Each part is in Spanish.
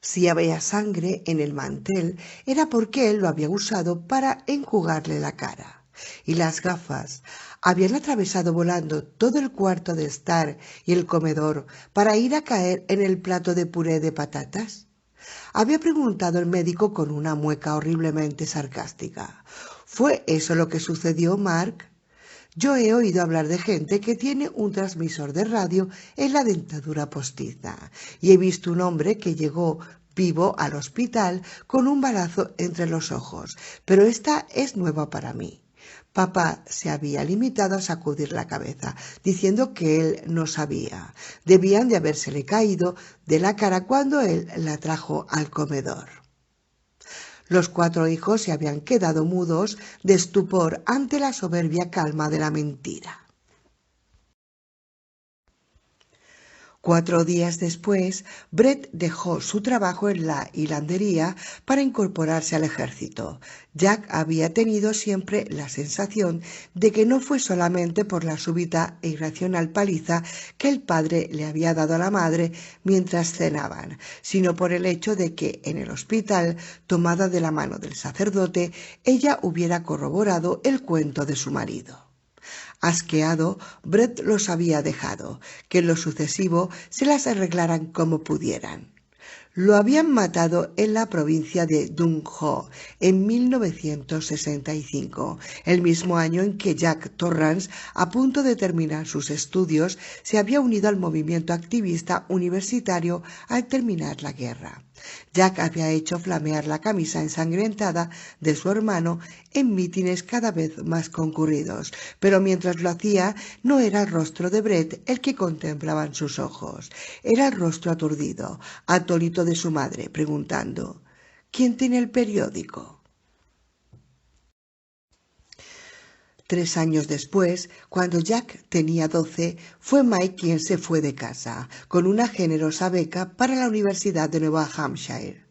Si había sangre en el mantel, era porque él lo había usado para enjugarle la cara. Y las gafas habían atravesado volando todo el cuarto de estar y el comedor para ir a caer en el plato de puré de patatas. Había preguntado el médico con una mueca horriblemente sarcástica. ¿Fue eso lo que sucedió, Mark? Yo he oído hablar de gente que tiene un transmisor de radio en la dentadura postiza y he visto un hombre que llegó vivo al hospital con un balazo entre los ojos, pero esta es nueva para mí. Papá se había limitado a sacudir la cabeza, diciendo que él no sabía. Debían de habérsele caído de la cara cuando él la trajo al comedor. Los 4 hijos se habían quedado mudos de estupor ante la soberbia calma de la mentira. 4 días después, Brett dejó su trabajo en la hilandería para incorporarse al ejército. Jack había tenido siempre la sensación de que no fue solamente por la súbita e irracional paliza que el padre le había dado a la madre mientras cenaban, sino por el hecho de que en el hospital, tomada de la mano del sacerdote, ella hubiera corroborado el cuento de su marido. Asqueado, Brett los había dejado, que en lo sucesivo se las arreglaran como pudieran. Lo habían matado en la provincia de Dun Ho en 1965, el mismo año en que Jack Torrance, a punto de terminar sus estudios, se había unido al movimiento activista universitario al terminar la guerra. Jack había hecho flamear la camisa ensangrentada de su hermano en mítines cada vez más concurridos, pero mientras lo hacía no era el rostro de Brett el que contemplaban sus ojos, era el rostro aturdido, atónito de su madre, preguntando: ¿quién tiene el periódico? 3 años después, cuando Jack tenía 12, fue Mike quien se fue de casa, con una generosa beca para la Universidad de Nueva Hampshire.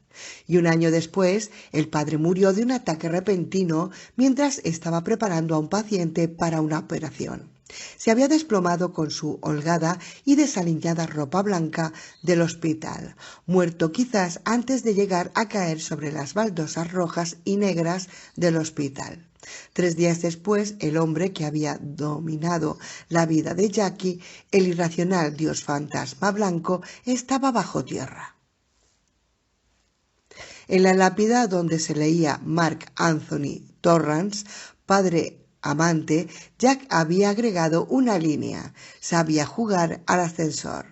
Y un año después, el padre murió de un ataque repentino mientras estaba preparando a un paciente para una operación. Se había desplomado con su holgada y desaliñada ropa blanca del hospital, muerto quizás antes de llegar a caer sobre las baldosas rojas y negras del hospital. 3 días después, el hombre que había dominado la vida de Jackie, el irracional dios fantasma blanco, estaba bajo tierra. En la lápida donde se leía Mark Anthony Torrance, padre amante, Jack había agregado una línea: sabía jugar al ascensor.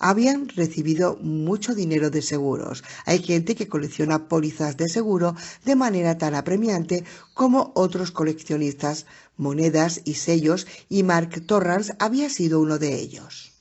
Habían recibido mucho dinero de seguros. Hay gente que colecciona pólizas de seguro de manera tan apremiante como otros coleccionistas, monedas y sellos, y Mark Torrance había sido uno de ellos.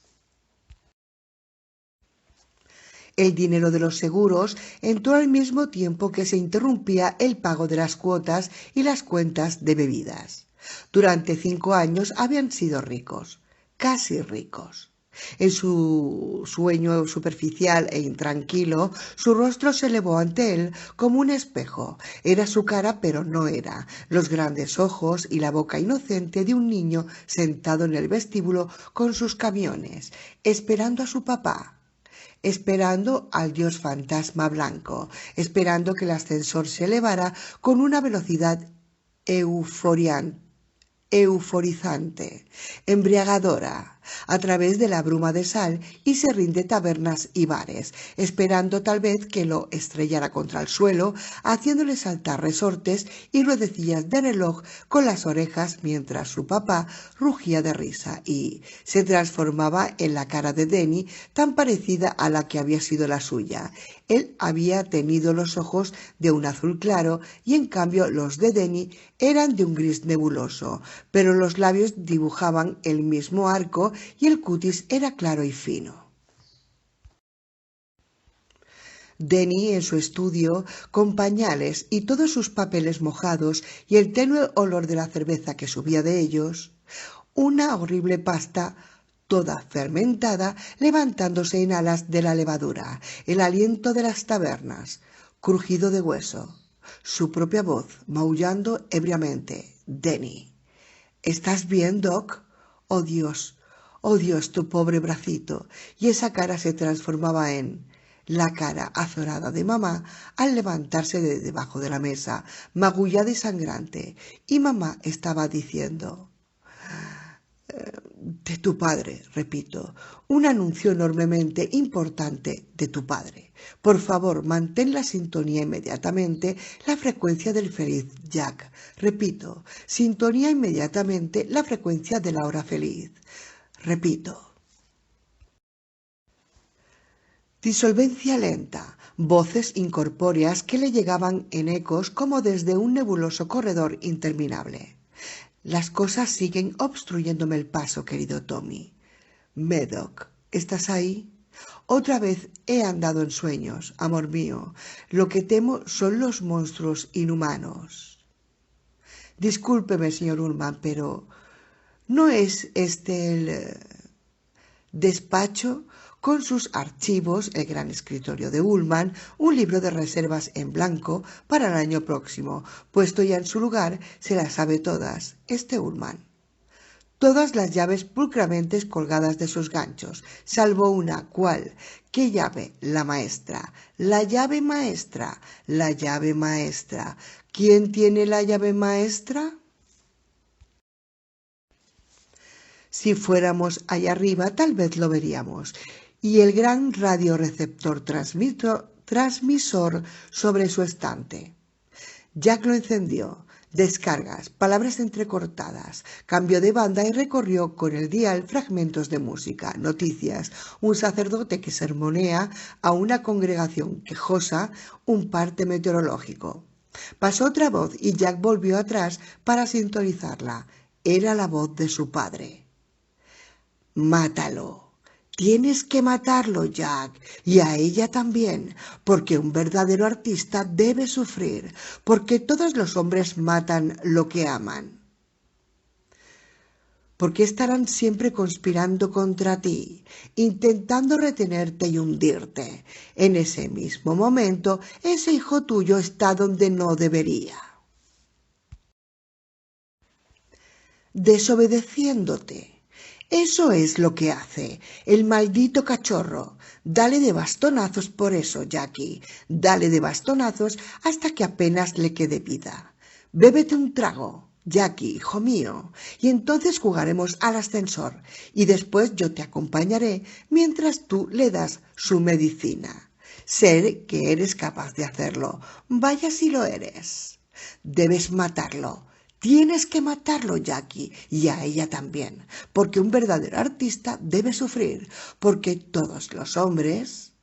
El dinero de los seguros entró al mismo tiempo que se interrumpía el pago de las cuotas y las cuentas de bebidas. Durante 5 años habían sido ricos, casi ricos. En su sueño superficial e intranquilo, su rostro se elevó ante él como un espejo. Era su cara, pero no era. Los grandes ojos y la boca inocente de un niño sentado en el vestíbulo con sus camiones, esperando a su papá, esperando al dios fantasma blanco, esperando que el ascensor se elevara con una velocidad euforizante, embriagadora, a través de la bruma de sal, y se rinde tabernas y bares, esperando tal vez que lo estrellara contra el suelo, haciéndole saltar resortes y ruedecillas de reloj con las orejas mientras su papá rugía de risa y se transformaba en la cara de Denny, tan parecida a la que había sido la suya. Él había tenido los ojos de un azul claro y en cambio los de Denny eran de un gris nebuloso, pero los labios dibujaban el mismo arco y el cutis era claro y fino. Denny en su estudio, con pañales y todos sus papeles mojados y el tenue olor de la cerveza que subía de ellos, una horrible pasta toda fermentada levantándose en alas de la levadura, el aliento de las tabernas, crujido de hueso, su propia voz maullando ebriamente: Denny. ¿Estás bien, Doc? Oh Dios, Oh Dios, tu pobre bracito. Y esa cara se transformaba en la cara azorada de mamá al levantarse de debajo de la mesa, magullada y sangrante. Y mamá estaba diciendo: de tu padre, repito, un anuncio enormemente importante de tu padre. Por favor, mantén la sintonía inmediatamente, la frecuencia del feliz Jack. Repito, sintonía inmediatamente la frecuencia de la hora feliz. Repito. Disolvencia lenta, voces incorpóreas que le llegaban en ecos como desde un nebuloso corredor interminable. Las cosas siguen obstruyéndome el paso, querido Tommy. Medoc, ¿estás ahí? Otra vez he andado en sueños, amor mío. Lo que temo son los monstruos inhumanos. Discúlpeme, señor Ullman, pero ¿no es este el despacho con sus archivos, el gran escritorio de Ullman, un libro de reservas en blanco para el año próximo, puesto ya en su lugar, se las sabe todas, este Ullman? Todas las llaves pulcramente colgadas de sus ganchos, salvo una, ¿cuál? ¿Qué llave? La maestra. La llave maestra. La llave maestra. ¿Quién tiene la llave maestra? Si fuéramos allá arriba, tal vez lo veríamos. Y el gran radioreceptor transmisor sobre su estante. Jack lo encendió. Descargas, palabras entrecortadas, cambió de banda y recorrió con el dial fragmentos de música, noticias, un sacerdote que sermonea a una congregación quejosa, un parte meteorológico. Pasó otra voz y Jack volvió atrás para sintonizarla. Era la voz de su padre. Mátalo. Tienes que matarlo, Jack, y a ella también, porque un verdadero artista debe sufrir, porque todos los hombres matan lo que aman. Porque estarán siempre conspirando contra ti, intentando retenerte y hundirte. En ese mismo momento, ese hijo tuyo está donde no debería. Desobedeciéndote. Eso es lo que hace, el maldito cachorro. Dale de bastonazos por eso, Jackie. Dale de bastonazos hasta que apenas le quede vida. Bébete un trago, Jackie, hijo mío, y entonces jugaremos al ascensor, y después yo te acompañaré mientras tú le das su medicina. Sé que eres capaz de hacerlo. Vaya si lo eres. Debes matarlo. Tienes que matarlo, Jackie, y a ella también, porque un verdadero artista debe sufrir, porque todos los hombres...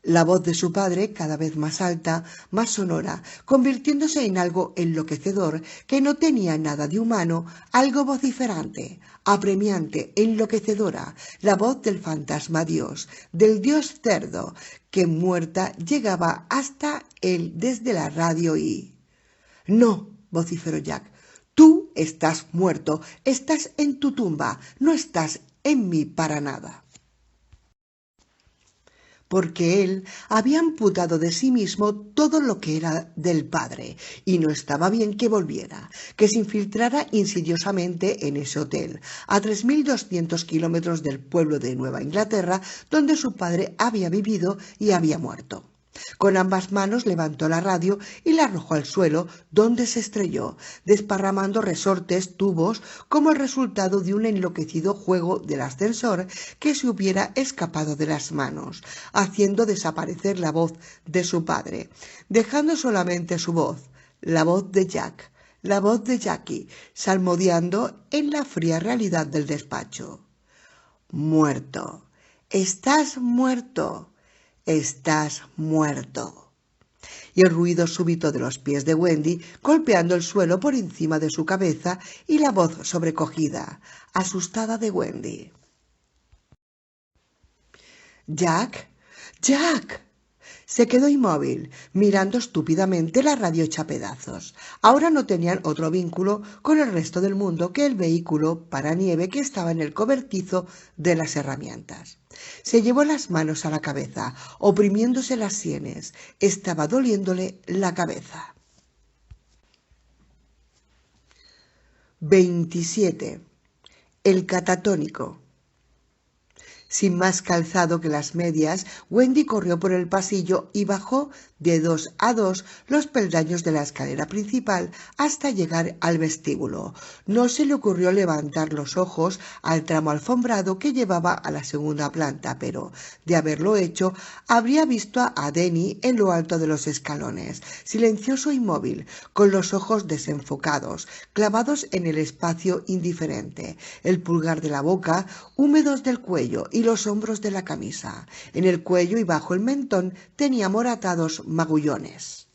La voz de su padre, cada vez más alta, más sonora, convirtiéndose en algo enloquecedor que no tenía nada de humano, algo vociferante, apremiante, enloquecedora, la voz del fantasma Dios, del Dios cerdo, que muerta llegaba hasta él desde la radio y... No, vociferó Jack, tú estás muerto, estás en tu tumba, no estás en mí para nada. Porque él había amputado de sí mismo todo lo que era del padre, y no estaba bien que volviera, que se infiltrara insidiosamente en ese hotel, a 3.200 kilómetros del pueblo de Nueva Inglaterra, donde su padre había vivido y había muerto. Con ambas manos levantó la radio y la arrojó al suelo, donde se estrelló, desparramando resortes, tubos, como el resultado de un enloquecido juego del ascensor que se hubiera escapado de las manos, haciendo desaparecer la voz de su padre, dejando solamente su voz, la voz de Jack, la voz de Jackie, salmodiando en la fría realidad del despacho. Muerto. Estás muerto. Estás muerto. Y el ruido súbito de los pies de Wendy golpeando el suelo por encima de su cabeza y la voz sobrecogida, asustada de Wendy. Jack, Jack. Se quedó inmóvil, mirando estúpidamente la radio hecha pedazos. Ahora no tenían otro vínculo con el resto del mundo que el vehículo para nieve que estaba en el cobertizo de las herramientas. Se llevó las manos a la cabeza, oprimiéndose las sienes. Estaba doliéndole la cabeza. 27. El catatónico. Sin más calzado que las medias, Wendy corrió por el pasillo y bajó de 2 a 2 los peldaños de la escalera principal hasta llegar al vestíbulo. No se le ocurrió levantar los ojos al tramo alfombrado que llevaba a la segunda planta, pero, de haberlo hecho, habría visto a Denny en lo alto de los escalones, silencioso e inmóvil, con los ojos desenfocados, clavados en el espacio indiferente, el pulgar de la boca húmedos del cuello y los hombros de la camisa. En el cuello y bajo el mentón tenía moratados magullones.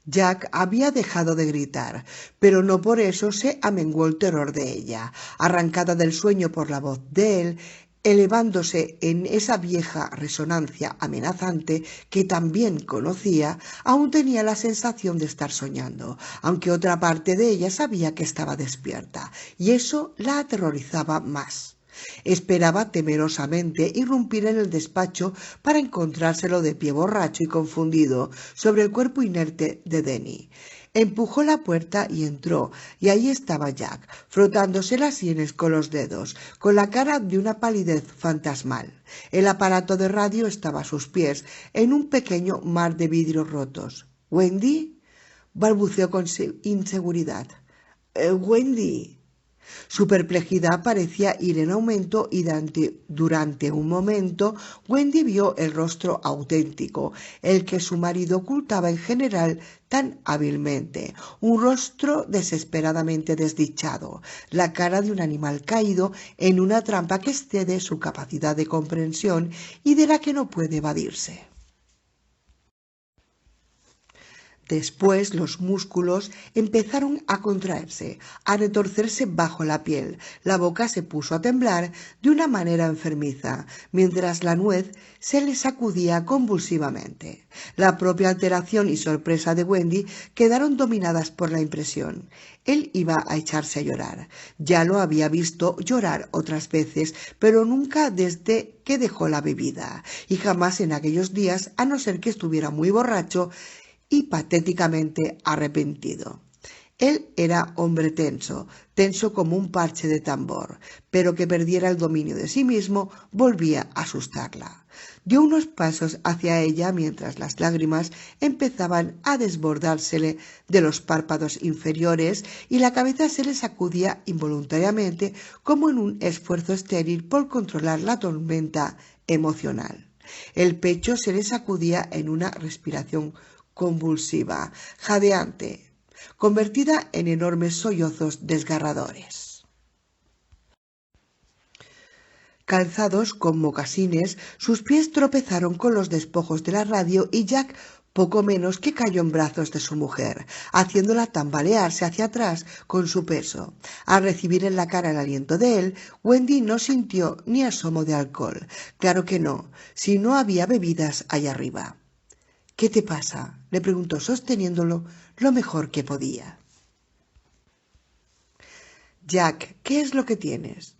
Jack había dejado de gritar, pero no por eso se amenguó el terror de ella. Arrancada del sueño por la voz de él, elevándose en esa vieja resonancia amenazante que también conocía, aún tenía la sensación de estar soñando, aunque otra parte de ella sabía que estaba despierta, y eso la aterrorizaba más. Esperaba temerosamente irrumpir en el despacho para encontrárselo de pie borracho y confundido sobre el cuerpo inerte de Denny. Empujó la puerta y entró, y ahí estaba Jack, frotándose las sienes con los dedos, con la cara de una palidez fantasmal. El aparato de radio estaba a sus pies, en un pequeño mar de vidrios rotos. —¿Wendy? —balbuceó con inseguridad. —Wendy. Su perplejidad parecía ir en aumento y durante un momento Wendy vio el rostro auténtico, el que su marido ocultaba en general tan hábilmente, un rostro desesperadamente desdichado, la cara de un animal caído en una trampa que excede su capacidad de comprensión y de la que no puede evadirse. Después los músculos empezaron a contraerse, a retorcerse bajo la piel. La boca se puso a temblar de una manera enfermiza, mientras la nuez se le sacudía convulsivamente. La propia alteración y sorpresa de Wendy quedaron dominadas por la impresión. Él iba a echarse a llorar. Ya lo había visto llorar otras veces, pero nunca desde que dejó la bebida, y jamás en aquellos días, a no ser que estuviera muy borracho y patéticamente arrepentido. Él era hombre tenso, tenso como un parche de tambor, pero que perdiera el dominio de sí mismo volvía a asustarla. Dio unos pasos hacia ella mientras las lágrimas empezaban a desbordársele de los párpados inferiores y la cabeza se le sacudía involuntariamente como en un esfuerzo estéril por controlar la tormenta emocional. El pecho se le sacudía en una respiración convulsiva, jadeante, convertida en enormes sollozos desgarradores. Calzados con mocasines, sus pies tropezaron con los despojos de la radio y Jack poco menos que cayó en brazos de su mujer, haciéndola tambalearse hacia atrás con su peso. Al recibir en la cara el aliento de él, Wendy no sintió ni asomo de alcohol. Claro que no, si no había bebidas allá arriba. —¿Qué te pasa? —le preguntó sosteniéndolo lo mejor que podía. —Jack, ¿qué es lo que tienes?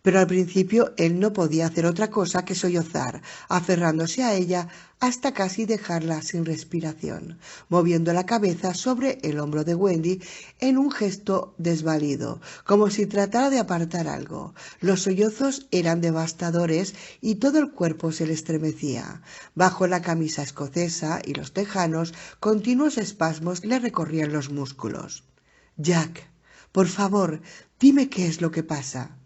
Pero al principio él no podía hacer otra cosa que sollozar, aferrándose a ella hasta casi dejarla sin respiración, moviendo la cabeza sobre el hombro de Wendy en un gesto desvalido, como si tratara de apartar algo. Los sollozos eran devastadores y todo el cuerpo se le estremecía. Bajo la camisa escocesa y los tejanos, continuos espasmos le recorrían los músculos. —Jack, por favor, dime qué es lo que pasa.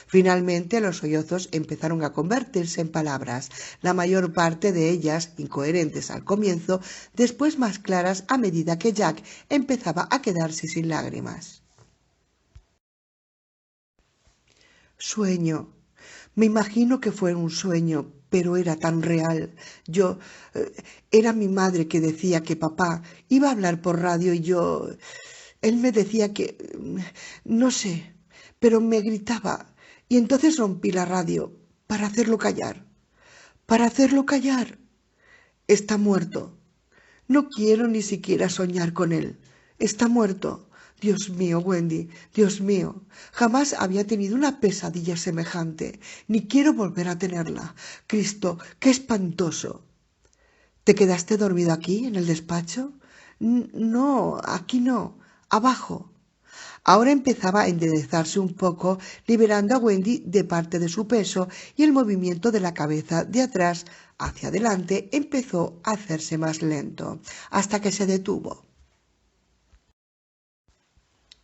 Finalmente los sollozos empezaron a convertirse en palabras, la mayor parte de ellas incoherentes al comienzo, después más claras a medida que Jack empezaba a quedarse sin lágrimas. Sueño. Me imagino que fue un sueño, pero era tan real. Era mi madre que decía que papá iba a hablar por radio y yo... Él me decía que... no sé, pero me gritaba. Y entonces rompí la radio para hacerlo callar. Para hacerlo callar. Está muerto. No quiero ni siquiera soñar con él. Está muerto. Dios mío, Wendy, Dios mío. Jamás había tenido una pesadilla semejante, ni quiero volver a tenerla. Cristo, qué espantoso. ¿Te quedaste dormido aquí, en el despacho? No, aquí no. Abajo. Ahora empezaba a enderezarse un poco, liberando a Wendy de parte de su peso, y el movimiento de la cabeza de atrás hacia adelante empezó a hacerse más lento, hasta que se detuvo.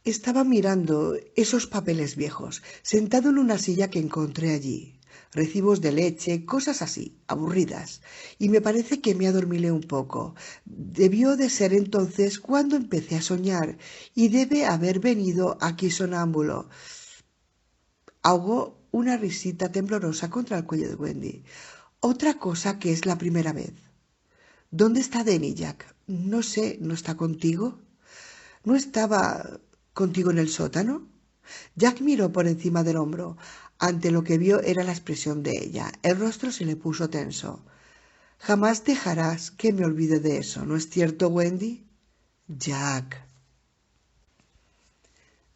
Estaba mirando esos papeles viejos, sentado en una silla que encontré allí. Recibos de leche, cosas así, aburridas. Y me parece que me adormilé un poco. Debió de ser entonces cuando empecé a soñar, y debe haber venido aquí sonámbulo. Ahogó una risita temblorosa contra el cuello de Wendy. Otra cosa que es la primera vez. ¿Dónde está Denny, Jack? No sé, ¿no está contigo? ¿No estaba contigo en el sótano? Jack miró por encima del hombro. Ante lo que vio era la expresión de ella. El rostro se le puso tenso. Jamás dejarás que me olvide de eso, ¿no es cierto, Wendy? Jack.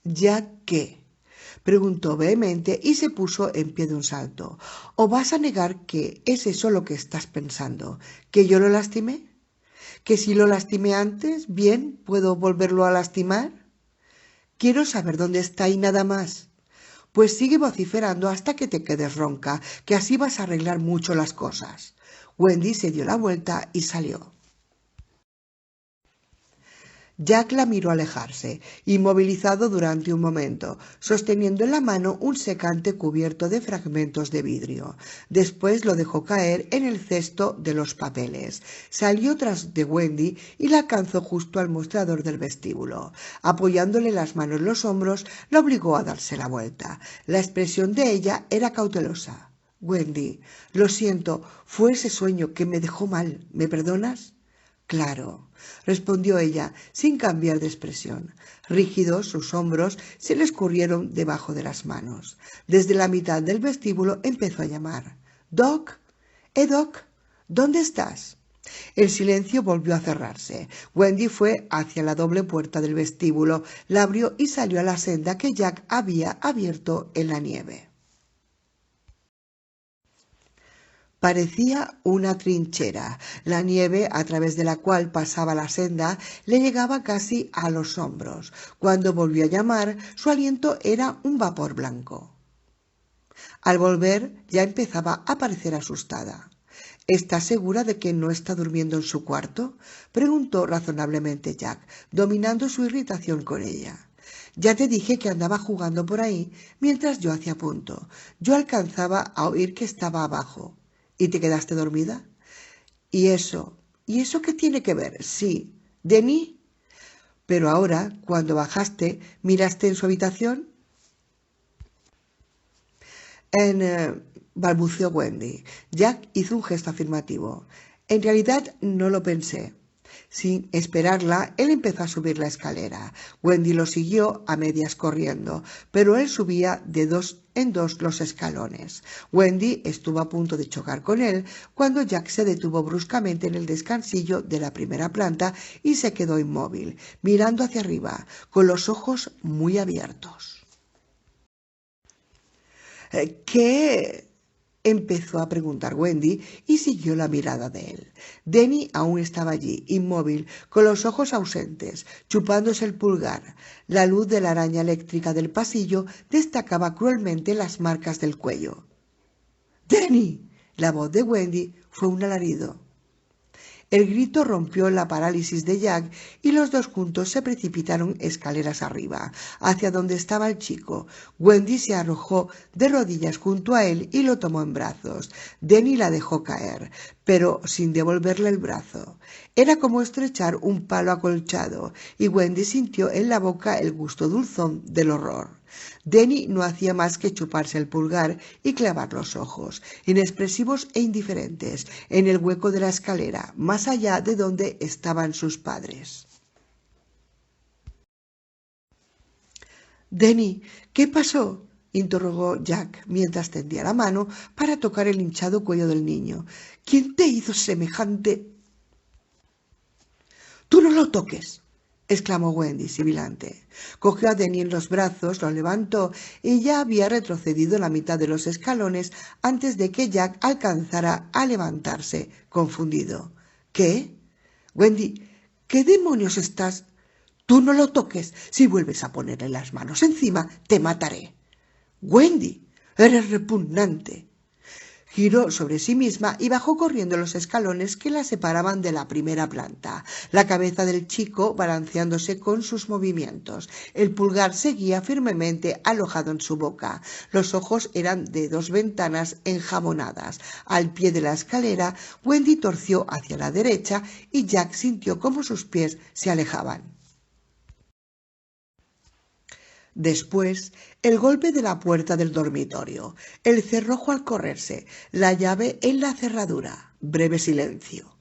¿Jack qué? Preguntó vehemente y se puso en pie de un salto. ¿O vas a negar que es eso lo que estás pensando? ¿Que yo lo lastimé? ¿Que si lo lastimé antes, bien, puedo volverlo a lastimar? Quiero saber dónde está y nada más. Pues sigue vociferando hasta que te quedes ronca, que así vas a arreglar mucho las cosas. Wendy se dio la vuelta y salió. Jack la miró alejarse, inmovilizado durante un momento, sosteniendo en la mano un secante cubierto de fragmentos de vidrio. Después lo dejó caer en el cesto de los papeles. Salió tras de Wendy y la alcanzó justo al mostrador del vestíbulo. Apoyándole las manos en los hombros, la obligó a darse la vuelta. La expresión de ella era cautelosa. Wendy, lo siento, fue ese sueño que me dejó mal. ¿Me perdonas? Claro, respondió ella, sin cambiar de expresión. Rígidos, sus hombros se le escurrieron debajo de las manos. Desde la mitad del vestíbulo empezó a llamar. «Doc, Doc, ¿dónde estás?» El silencio volvió a cerrarse. Wendy fue hacia la doble puerta del vestíbulo, la abrió y salió a la senda que Jack había abierto en la nieve. Parecía una trinchera. La nieve, a través de la cual pasaba la senda, le llegaba casi a los hombros. Cuando volvió a llamar, su aliento era un vapor blanco. Al volver, ya empezaba a parecer asustada. ¿Estás segura de que no está durmiendo en su cuarto?, preguntó razonablemente Jack, dominando su irritación con ella. Ya te dije que andaba jugando por ahí mientras yo hacía punto. Yo alcanzaba a oír que estaba abajo. ¿Y te quedaste dormida? ¿Y eso? ¿Y eso qué tiene que ver? Sí. ¿Denny? Pero ahora, cuando bajaste, ¿miraste en su habitación? Balbuceó Wendy. Jack hizo un gesto afirmativo. En realidad no lo pensé. Sin esperarla, él empezó a subir la escalera. Wendy lo siguió a medias corriendo, pero él subía de dos en dos los escalones. Wendy estuvo a punto de chocar con él cuando Jack se detuvo bruscamente en el descansillo de la primera planta y se quedó inmóvil, mirando hacia arriba, con los ojos muy abiertos. ¿Qué? Empezó a preguntar Wendy y siguió la mirada de él. Denny aún estaba allí, inmóvil, con los ojos ausentes, chupándose el pulgar. La luz de la araña eléctrica del pasillo destacaba cruelmente las marcas del cuello. ¡Denny! La voz de Wendy fue un alarido. El grito rompió la parálisis de Jack y los dos juntos se precipitaron escaleras arriba, hacia donde estaba el chico. Wendy se arrojó de rodillas junto a él y lo tomó en brazos. Denny la dejó caer, pero sin devolverle el brazo. Era como estrechar un palo acolchado, y Wendy sintió en la boca el gusto dulzón del horror. Denny no hacía más que chuparse el pulgar y clavar los ojos, inexpresivos e indiferentes, en el hueco de la escalera, más allá de donde estaban sus padres. «Denny, ¿qué pasó?», interrogó Jack mientras tendía la mano para tocar el hinchado cuello del niño. «¿Quién te hizo semejante...?» «¡Tú no lo toques!», exclamó Wendy, sibilante. Cogió a Denny en los brazos, lo levantó y ya había retrocedido la mitad de los escalones antes de que Jack alcanzara a levantarse, confundido. «¿Qué? Wendy, ¿qué demonios estás...?» Tú no lo toques. Si vuelves a ponerle las manos encima, te mataré. Wendy, eres repugnante. Giró sobre sí misma y bajó corriendo los escalones que la separaban de la primera planta, la cabeza del chico balanceándose con sus movimientos. El pulgar seguía firmemente alojado en su boca. Los ojos eran de dos ventanas enjabonadas. Al pie de la escalera, Wendy torció hacia la derecha y Jack sintió cómo sus pies se alejaban. Después, el golpe de la puerta del dormitorio, el cerrojo al correrse, la llave en la cerradura, breve silencio.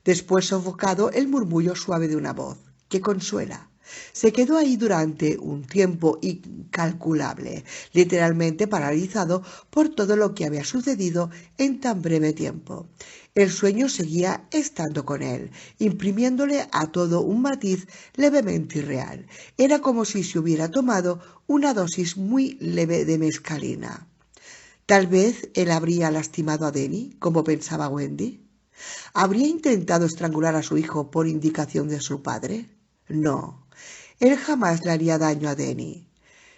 Después sofocado el murmullo suave de una voz que consuela. Se quedó ahí durante un tiempo incalculable, literalmente paralizado por todo lo que había sucedido en tan breve tiempo. El sueño seguía estando con él, imprimiéndole a todo un matiz levemente irreal. Era como si se hubiera tomado una dosis muy leve de mescalina. Tal vez él habría lastimado a Denny, como pensaba Wendy. ¿Habría intentado estrangular a su hijo por indicación de su padre? No, él jamás le haría daño a Denny.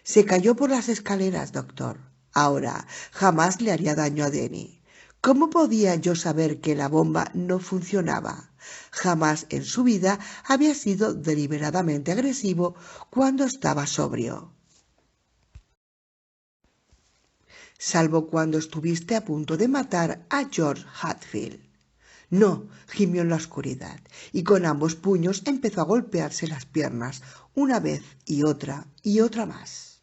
Se cayó por las escaleras, doctor. Ahora, jamás le haría daño a Denny. ¿Cómo podía yo saber que la bomba no funcionaba? Jamás en su vida había sido deliberadamente agresivo cuando estaba sobrio. Salvo cuando estuviste a punto de matar a George Hatfield. No, gimió en la oscuridad, y con ambos puños empezó a golpearse las piernas, una vez y otra más.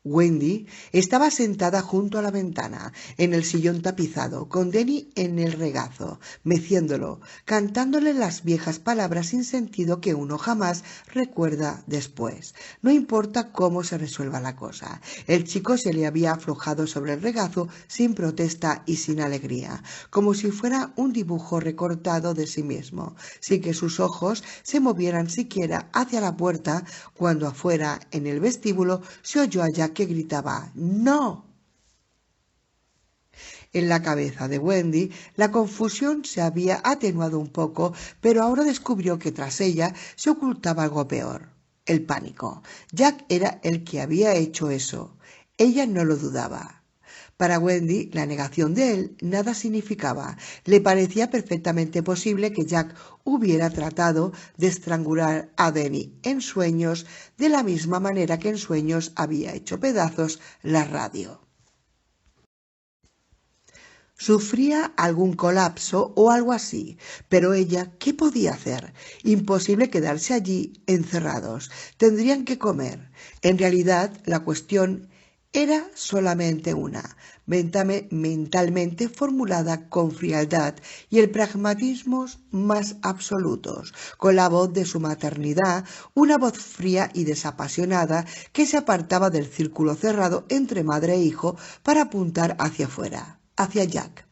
Wendy estaba sentada junto a la ventana, en el sillón tapizado, con Denny en el regazo, meciéndolo, cantándole las viejas palabras sin sentido que uno jamás recuerda después. No importa cómo se resuelva la cosa. El chico se le había aflojado sobre el regazo sin protesta y sin alegría, como si fuera un dibujo recortado de sí mismo, sin que sus ojos se movieran siquiera hacia la puerta, cuando afuera, en el vestíbulo, se oyó a Jack que gritaba ¡No! En la cabeza de Wendy la confusión se había atenuado un poco, pero ahora descubrió que tras ella se ocultaba algo peor, el pánico. Jack era el que había hecho eso. Ella no lo dudaba. Para Wendy, la negación de él nada significaba. Le parecía perfectamente posible que Jack hubiera tratado de estrangular a Denny en sueños, de la misma manera que en sueños había hecho pedazos la radio. Sufría algún colapso o algo así, pero ella, ¿qué podía hacer? Imposible quedarse allí encerrados. Tendrían que comer. En realidad, la cuestión era solamente una, mentalmente formulada con frialdad y el pragmatismo más absolutos, con la voz de su maternidad, una voz fría y desapasionada que se apartaba del círculo cerrado entre madre e hijo para apuntar hacia afuera, hacia Jack.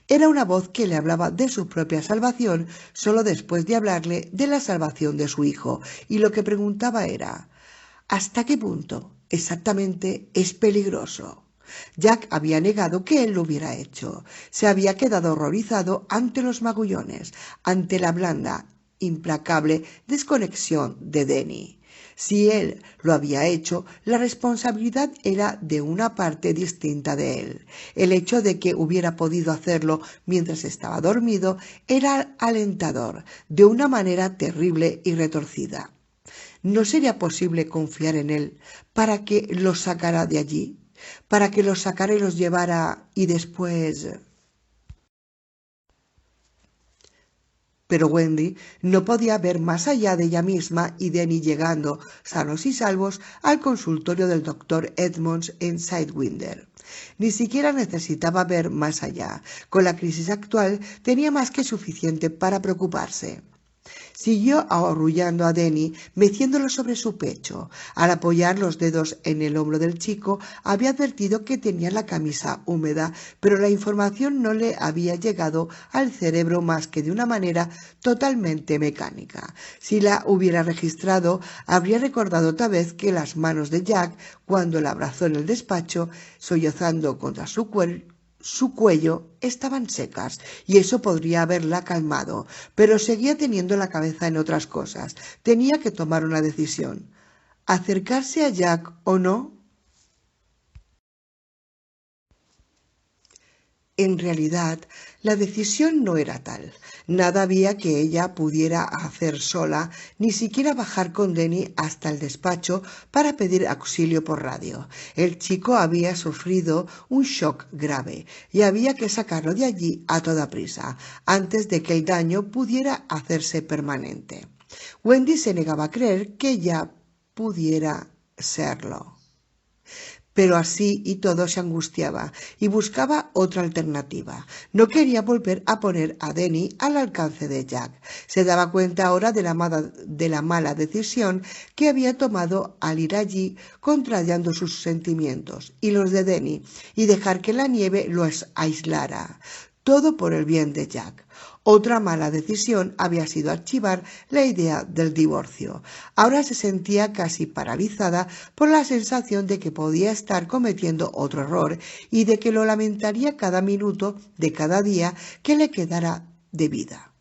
Era una voz que le hablaba de su propia salvación solo después de hablarle de la salvación de su hijo, y lo que preguntaba era ¿hasta qué punto exactamente es peligroso? Jack había negado que él lo hubiera hecho. Se había quedado horrorizado ante los magullones, ante la blanda, implacable desconexión de Denny. Si él lo había hecho, la responsabilidad era de una parte distinta de él. El hecho de que hubiera podido hacerlo mientras estaba dormido era alentador, de una manera terrible y retorcida. ¿No sería posible confiar en él para que los sacara de allí? ¿Para que los sacara y los llevara y después? Pero Wendy no podía ver más allá de ella misma y Denny llegando, sanos y salvos, al consultorio del doctor Edmonds en Sidewinder. Ni siquiera necesitaba ver más allá. Con la crisis actual tenía más que suficiente para preocuparse. Siguió arrullando a Denny, meciéndolo sobre su pecho. Al apoyar los dedos en el hombro del chico, había advertido que tenía la camisa húmeda, pero la información no le había llegado al cerebro más que de una manera totalmente mecánica. Si la hubiera registrado, habría recordado otra vez que las manos de Jack, cuando la abrazó en el despacho, sollozando contra su su cuello estaban secas y eso podría haberla calmado, pero seguía teniendo la cabeza en otras cosas. Tenía que tomar una decisión. ¿Acercarse a Jack o no? En realidad, la decisión no era tal. Nada había que ella pudiera hacer sola, ni siquiera bajar con Denny hasta el despacho para pedir auxilio por radio. El chico había sufrido un shock grave y había que sacarlo de allí a toda prisa, antes de que el daño pudiera hacerse permanente. Wendy se negaba a creer que ella pudiera serlo. Pero así y todo se angustiaba y buscaba otra alternativa. No quería volver a poner a Denny al alcance de Jack. Se daba cuenta ahora de la mala decisión que había tomado al ir allí contrariando sus sentimientos y los de Denny y dejar que la nieve los aislara. Todo por el bien de Jack. Otra mala decisión había sido archivar la idea del divorcio. Ahora se sentía casi paralizada por la sensación de que podía estar cometiendo otro error y de que lo lamentaría cada minuto de cada día que le quedara de vida.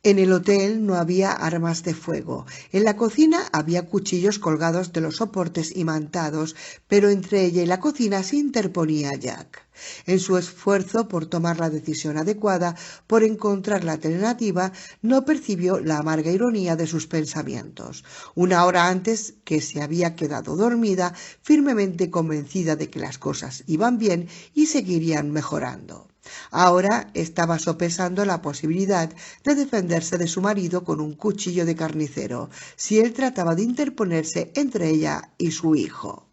En el hotel no había armas de fuego. En la cocina había cuchillos colgados de los soportes imantados, pero entre ella y la cocina se interponía Jack. En su esfuerzo por tomar la decisión adecuada, por encontrar la alternativa, no percibió la amarga ironía de sus pensamientos. Una hora antes que se había quedado dormida, firmemente convencida de que las cosas iban bien y seguirían mejorando. Ahora estaba sopesando la posibilidad de defenderse de su marido con un cuchillo de carnicero, si él trataba de interponerse entre ella y su hijo.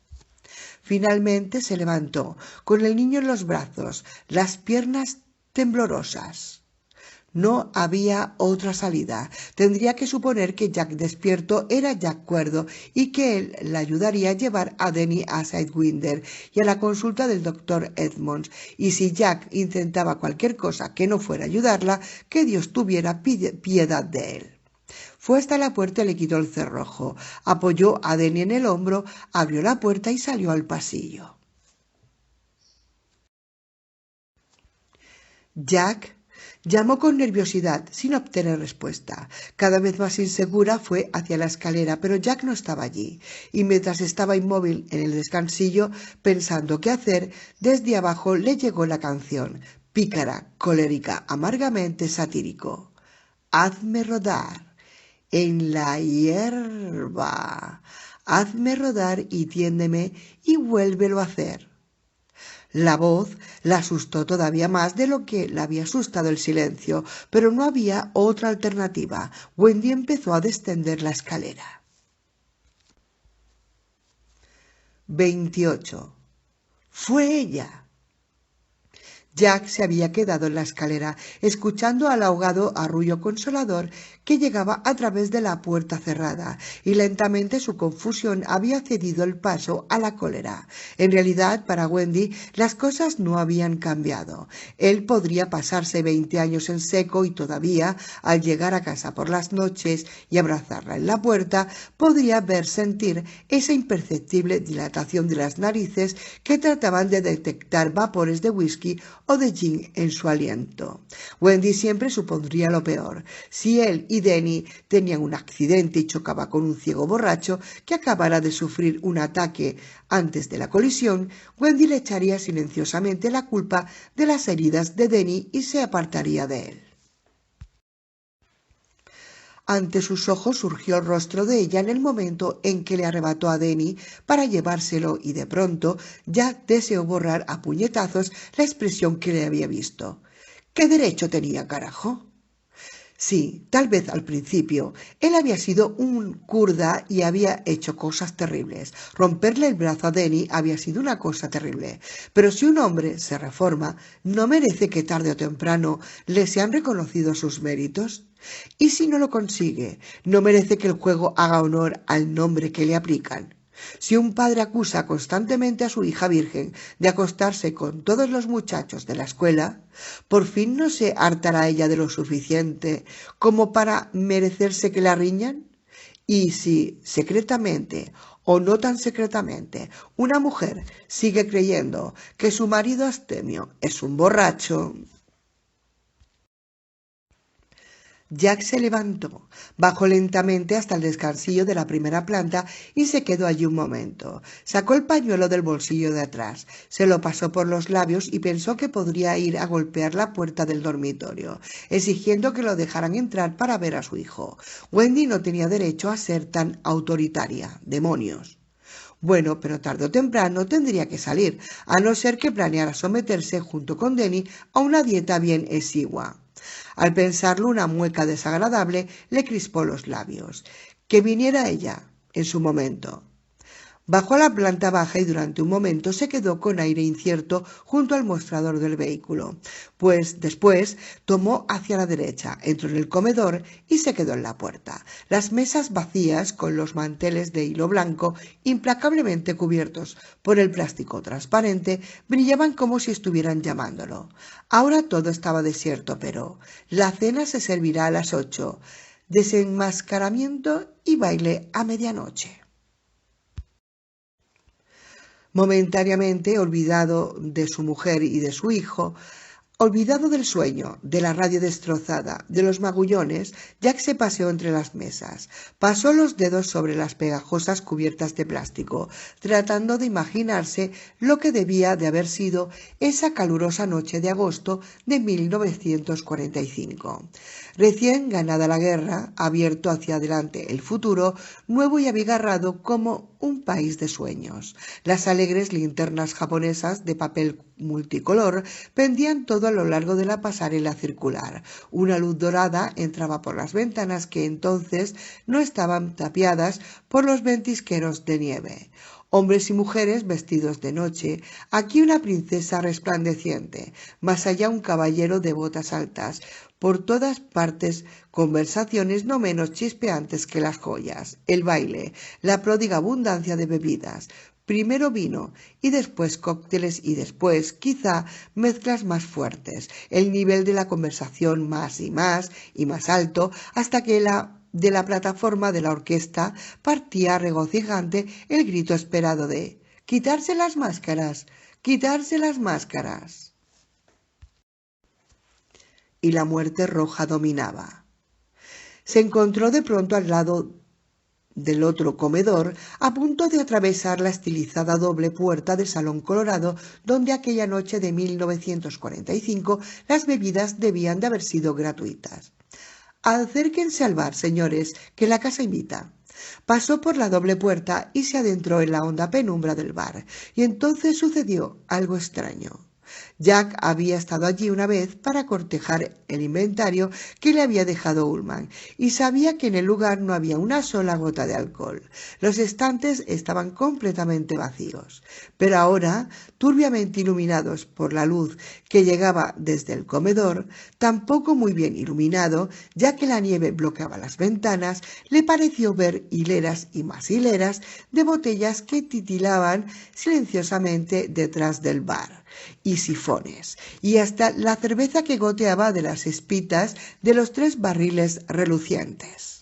Finalmente se levantó, con el niño en los brazos, las piernas temblorosas. No había otra salida. Tendría que suponer que Jack despierto era Jack cuerdo y que él la ayudaría a llevar a Denny a Sidewinder y a la consulta del doctor Edmonds. Y si Jack intentaba cualquier cosa que no fuera ayudarla, que Dios tuviera piedad de él. Fue hasta la puerta y le quitó el cerrojo. Apoyó a Denny en el hombro, abrió la puerta y salió al pasillo. Jack llamó con nerviosidad, sin obtener respuesta. Cada vez más insegura fue hacia la escalera, pero Jack no estaba allí, y mientras estaba inmóvil en el descansillo, pensando qué hacer, desde abajo le llegó la canción, pícara, colérica, amargamente satírico. Hazme rodar en la hierba, hazme rodar y tiéndeme y vuélvelo a hacer. La voz la asustó todavía más de lo que la había asustado el silencio, pero no había otra alternativa. Wendy empezó a descender la escalera. 28. Fue ella. Jack se había quedado en la escalera, escuchando al ahogado arrullo consolador que llegaba a través de la puerta cerrada, y lentamente su confusión había cedido el paso a la cólera. En realidad, para Wendy, las cosas no habían cambiado. Él podría pasarse 20 años en seco y todavía, al llegar a casa por las noches y abrazarla en la puerta, podría ver sentir esa imperceptible dilatación de las narices que trataban de detectar vapores de whisky o de gin en su aliento. Wendy siempre supondría lo peor. Si él y Denny tenían un accidente y chocaba con un ciego borracho que acabara de sufrir un ataque antes de la colisión, Wendy le echaría silenciosamente la culpa de las heridas de Denny y se apartaría de él. Ante sus ojos surgió el rostro de ella en el momento en que le arrebató a Denny para llevárselo y de pronto Jack deseó borrar a puñetazos la expresión que le había visto. ¿Qué derecho tenía, carajo? Sí, tal vez al principio. Él había sido un kurda y había hecho cosas terribles. Romperle el brazo a Denny había sido una cosa terrible. Pero si un hombre se reforma, ¿no merece que tarde o temprano le sean reconocidos sus méritos? Y si no lo consigue, ¿no merece que el juego haga honor al nombre que le aplican? Si un padre acusa constantemente a su hija virgen de acostarse con todos los muchachos de la escuela, ¿por fin no se hartará ella de lo suficiente como para merecerse que la riñan? Y si secretamente o no tan secretamente, una mujer sigue creyendo que su marido abstemio es un borracho. Jack se levantó, bajó lentamente hasta el descansillo de la primera planta y se quedó allí un momento. Sacó el pañuelo del bolsillo de atrás, se lo pasó por los labios y pensó que podría ir a golpear la puerta del dormitorio, exigiendo que lo dejaran entrar para ver a su hijo. Wendy no tenía derecho a ser tan autoritaria. ¡Demonios! Bueno, pero tarde o temprano tendría que salir, a no ser que planeara someterse junto con Denny a una dieta bien exigua. Al pensarlo, una mueca desagradable le crispó los labios. Que viniera ella, en su momento. Bajó a la planta baja y durante un momento se quedó con aire incierto junto al mostrador del vehículo, pues después tomó hacia la derecha, entró en el comedor y se quedó en la puerta. Las mesas vacías, con los manteles de hilo blanco implacablemente cubiertos por el plástico transparente, brillaban como si estuvieran llamándolo. Ahora todo estaba desierto, pero la cena se servirá a las 8, desenmascaramiento y baile a medianoche. Momentáneamente olvidado de su mujer y de su hijo, olvidado del sueño, de la radio destrozada, de los magullones, Jack se paseó entre las mesas. Pasó los dedos sobre las pegajosas cubiertas de plástico, tratando de imaginarse lo que debía de haber sido esa calurosa noche de agosto de 1945. Recién ganada la guerra, abierto hacia adelante el futuro, nuevo y abigarrado como un país de sueños. Las alegres linternas japonesas de papel multicolor pendían todo a lo largo de la pasarela circular. Una luz dorada entraba por las ventanas que entonces no estaban tapiadas por los ventisqueros de nieve. Hombres y mujeres vestidos de noche, aquí una princesa resplandeciente, más allá un caballero de botas altas, por todas partes conversaciones no menos chispeantes que las joyas, el baile, la pródiga abundancia de bebidas, primero vino y después cócteles y después, quizá, mezclas más fuertes, el nivel de la conversación más y más alto, hasta que de la plataforma de la orquesta partía regocijante el grito esperado de «¡Quitarse las máscaras! ¡Quitarse las máscaras!». Y la muerte roja dominaba. Se encontró de pronto al lado del otro comedor, a punto de atravesar la estilizada doble puerta del Salón Colorado, donde aquella noche de 1945 las bebidas debían de haber sido gratuitas. «Acérquense al bar, señores, que la casa invita». Pasó por la doble puerta y se adentró en la honda penumbra del bar, y entonces sucedió algo extraño. Jack había estado allí una vez para cortejar el inventario que le había dejado Ullman y sabía que en el lugar no había una sola gota de alcohol. Los estantes estaban completamente vacíos, pero ahora, turbiamente iluminados por la luz que llegaba desde el comedor, tampoco muy bien iluminado, ya que la nieve bloqueaba las ventanas, le pareció ver hileras y más hileras de botellas que titilaban silenciosamente detrás del bar, y sifones, y hasta la cerveza que goteaba de las espitas de los 3 barriles relucientes.